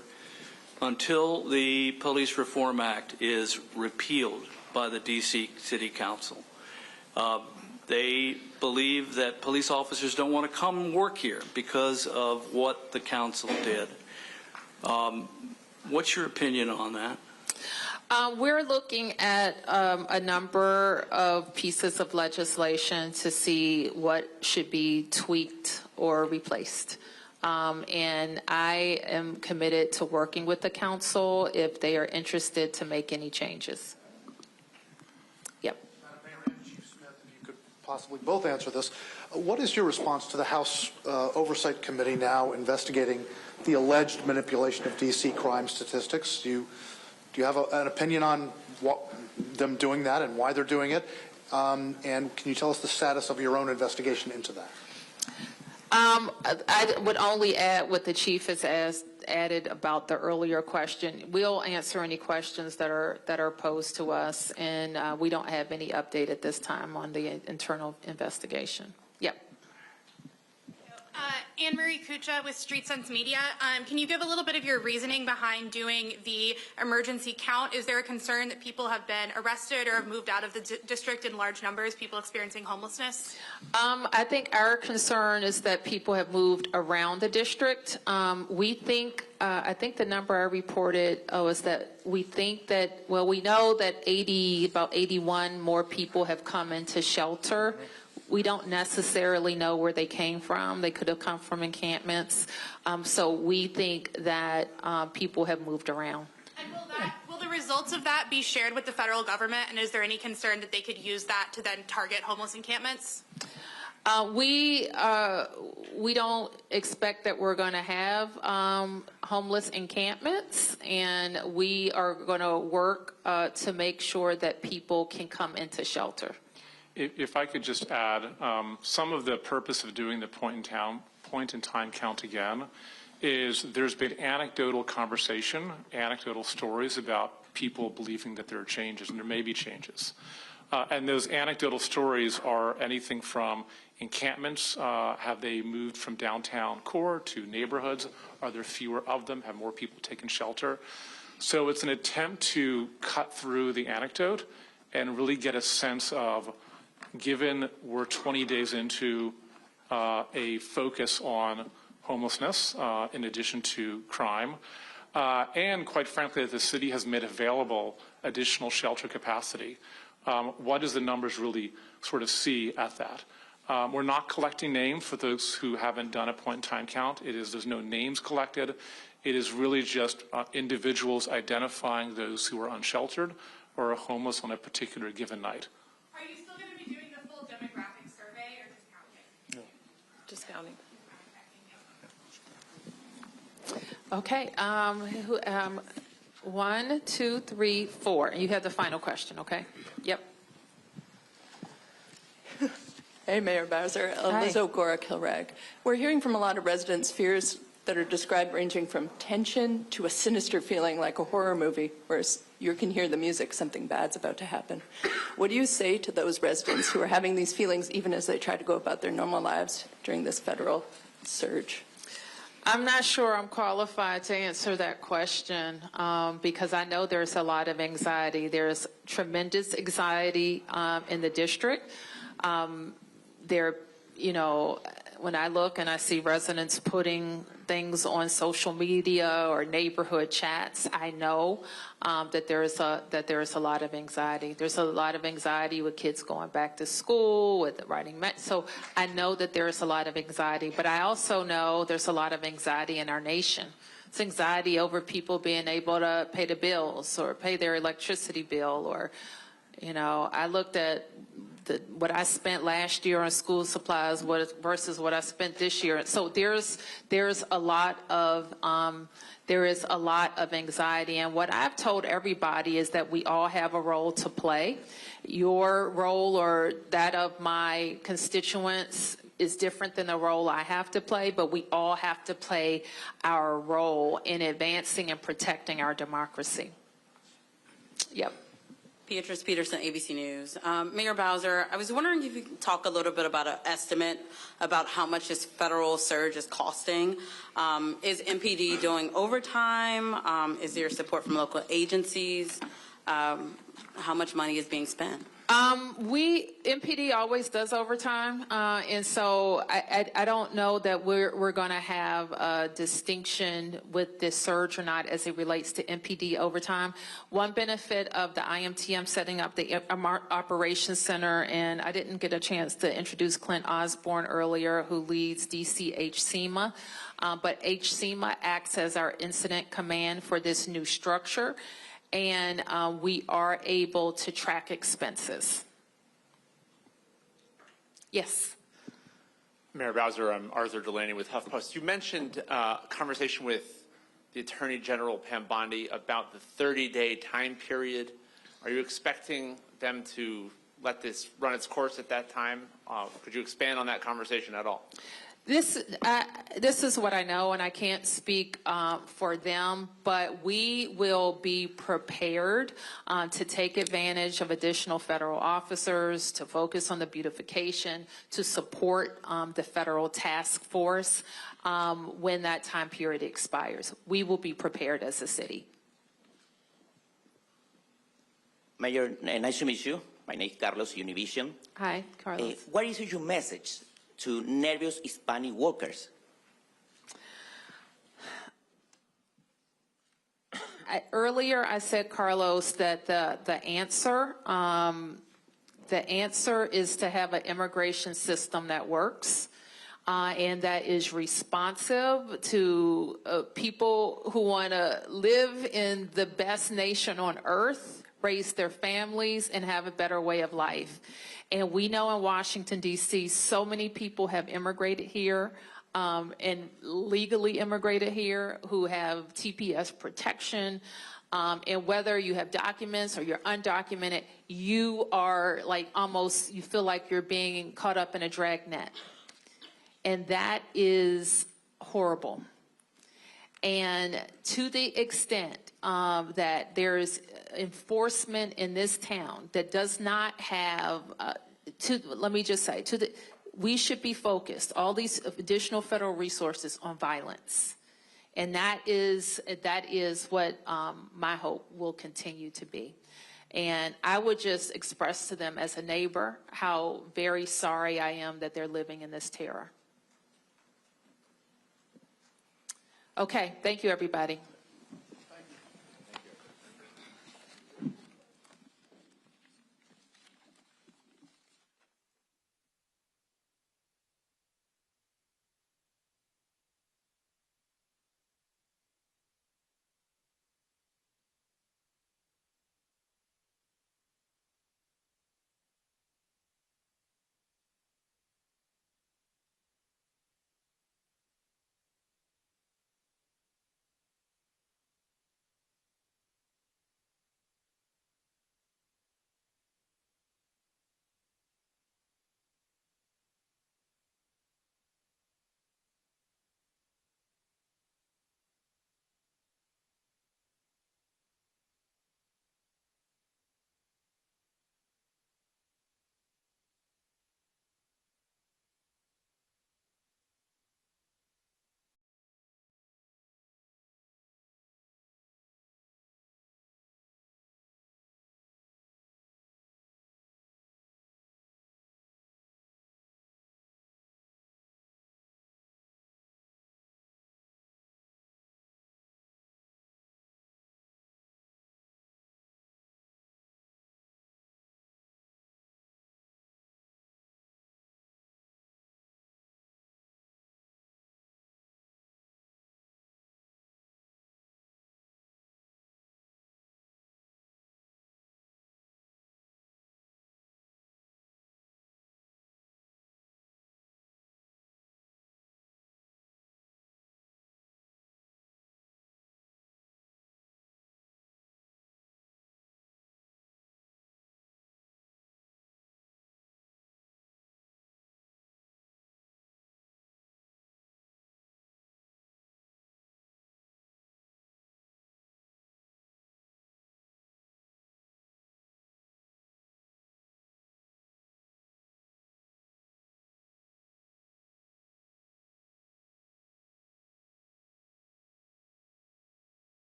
until the Police Reform Act is repealed by the D.C. City Council. They believe that police officers don't want to come work here because of what the council did. What's your opinion on that? We're looking at a number of pieces of legislation to see what should be tweaked or replaced. And I am committed to working with the council if they are interested to make any changes. Yep. Madam Mayor and Chief Smith, if you could possibly both answer this. What is your response to the House Oversight Committee now investigating the alleged manipulation of D.C. crime statistics? Do you have an opinion on them doing that and why they're doing it? And can you tell us the status of your own investigation into that? I would only add what the chief has added about the earlier question. We'll answer any questions that are posed to us, and we don't have any update at this time on the internal investigation. Yep. Anne-Marie Kucha with Street Sense Media. Can you give a little bit of your reasoning behind doing the emergency count? Is there a concern that people have been arrested or have moved out of the district in large numbers, people experiencing homelessness? I think our concern is that people have moved around the district. We think, I think the number I reported was that we think that, well, we know that about 81 more people have come into shelter. We don't necessarily know where they came from. They could have come from encampments. So we think that people have moved around. And will the results of that be shared with the federal government? And is there any concern that they could use that to then target homeless encampments? We don't expect that we're going to have homeless encampments, and we are going to work to make sure that people can come into shelter. If I could just add, some of the purpose of doing the point in time count again is there's been anecdotal conversation, anecdotal stories about people believing that there are changes, and there may be changes. And those anecdotal stories are anything from encampments, have they moved from downtown core to neighborhoods? Are there fewer of them? Have more people taken shelter? So it's an attempt to cut through the anecdote and really get a sense of, given we're 20 days into a focus on homelessness in addition to crime, and quite frankly that the city has made available additional shelter capacity, what does the numbers really sort of see at that? We're not collecting names for those who haven't done a point-in-time count. There's no names collected. It is really just individuals identifying those who are unsheltered or are homeless on a particular given night. Are you still going to be doing the full demographic survey or just counting? No. Just counting. Okay. 1, 2, 3, 4. You have the final question, okay? Yep. Hey, Mayor Bowser. Liz O'Gora, Kilrag. We're hearing from a lot of residents fears that are described ranging from tension to a sinister feeling like a horror movie, whereas you can hear the music, something bad's about to happen. What do you say to those residents who are having these feelings even as they try to go about their normal lives during this federal surge? I'm not sure I'm qualified to answer that question because I know there's a lot of anxiety. There's tremendous anxiety in the district. When I look and I see residents putting things on social media or neighborhood chats, I know that there is a lot of anxiety. There's a lot of anxiety with kids going back to school, with writing. So I know that there is a lot of anxiety, but I also know there's a lot of anxiety in our nation. It's anxiety over people being able to pay the bills or pay their electricity bill, or, I looked at what I spent last year on school supplies versus what I spent this year. So there's a lot of anxiety, and what I've told everybody is that we all have a role to play. Your role or that of my constituents is different than the role I have to play, but we all have to play our role in advancing and protecting our democracy. Yep. Beatrice Peterson, ABC News. Mayor Bowser, I was wondering if you could talk a little bit about an estimate about how much this federal surge is costing. Is MPD doing overtime? Is there support from local agencies? How much money is being spent? MPD always does overtime, and so I don't know that we're going to have a distinction with this surge or not as it relates to MPD overtime. One benefit of the IMTM setting up the Operations Center, and I didn't get a chance to introduce Clint Osborne earlier, who leads DC HCMA, but HCMA acts as our incident command for this new structure. And we are able to track expenses. Yes. Mayor Bowser, I'm Arthur Delaney with HuffPost. You mentioned a conversation with the Attorney General Pam Bondi about the 30-day time period. Are you expecting them to let this run its course at that time? Could you expand on that conversation at all? This is what I know, and I can't speak for them, but we will be prepared to take advantage of additional federal officers, to focus on the beautification, to support the federal task force when that time period expires. We will be prepared as a city. Mayor, nice to meet you. My name is Carlos, Univision. Hi, Carlos. What is your message to nervous Hispanic workers? Earlier, I said, Carlos, that the answer is to have an immigration system that works and that is responsive to people who want to live in the best nation on earth, raise their families, and have a better way of life. And we know in Washington, D.C., so many people have immigrated here and legally immigrated here who have TPS protection. And whether you have documents or you're undocumented, you are like almost, you feel like you're being caught up in a dragnet. And that is horrible. And to the extent that there's enforcement in this town that does not have, let me just say, we should be focused, all these additional federal resources, on violence. And that is what my hope will continue to be. And I would just express to them as a neighbor how very sorry I am that they're living in this terror. Okay, thank you, everybody.